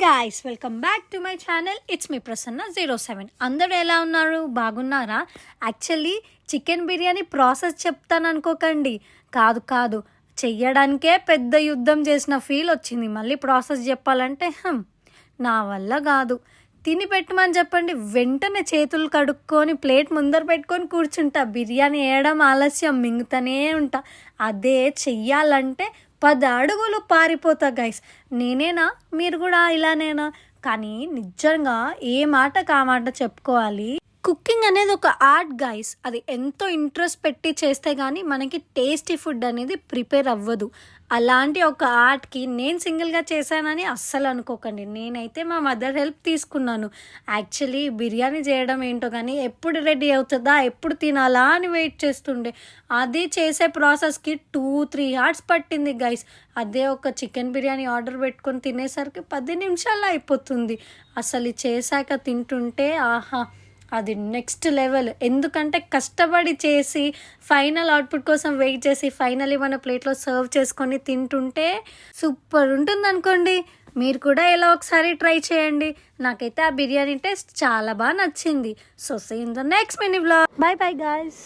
Guys welcome back to my channel. It's me Prasanna 07. అందరూ ఎలా ఉన్నారు? బాగున్నారా? యాక్చువల్లీ చికెన్ బిర్యానీ ప్రాసెస్ చెప్తాను అనుకోకండి. కాదు చెయ్యడానికే పెద్ద యుద్ధం చేసిన ఫీల్ వచ్చింది. మళ్ళీ ప్రాసెస్ చెప్పాలంటే నా వల్ల కాదు. తిని పెట్టమని చెప్పండి, వెంటనే చేతులు కడుక్కొని ప్లేట్ ముందర పెట్టుకొని కూర్చుంటా. బిర్యానీ వేయడం ఆలస్యం, మింగుతూనే ఉంటా. అదే చెయ్యాలంటే 10 అడుగులు పారిపోతా గైస్. నేనేనా? మీరు కూడా ఇలానేనా? కానీ నిజంగా ఏ మాటకు ఆ మాట చెప్పుకోవాలి. కుకింగ్ అనేది ఒక ఆర్ట్ గైస్. అది ఎంతో ఇంట్రెస్ట్ పెట్టి చేస్తే కానీ మనకి టేస్టీ ఫుడ్ అనేది ప్రిపేర్ అవ్వదు. అలాంటి ఒక ఆర్ట్కి నేను సింగిల్గా చేశానని అస్సలు అనుకోకండి. నేనైతే మా మదర్ హెల్ప్ తీసుకున్నాను. యాక్చువల్లీ బిర్యానీ చేయడం ఏంటో కానీ ఎప్పుడు రెడీ అవుతుందా, ఎప్పుడు తినాలా అని వెయిట్ చేస్తుండే. అది చేసే ప్రాసెస్కి 2-3 అవర్స్ పట్టింది గైస్. అదే ఒక చికెన్ బిర్యానీ ఆర్డర్ పెట్టుకొని తినేసరికి 10 నిమిషాల్లో అయిపోతుంది. అసలు చేశాక తింటుంటే ఆహా, అది నెక్స్ట్ లెవెల్. ఎందుకంటే కష్టపడి చేసి ఫైనల్ అవుట్పుట్ కోసం వెయిట్ చేసి ఫైనల్లీ మన ప్లేట్లో సర్వ్ చేసుకొని తింటుంటే సూపర్ ఉంటుంది అనుకోండి. మీరు కూడా ఇలా ఒకసారి ట్రై చేయండి. నాకైతే ఆ బిర్యానీ టేస్ట్ చాలా బాగా నచ్చింది. So see in the next mini vlog. Bye bye guys.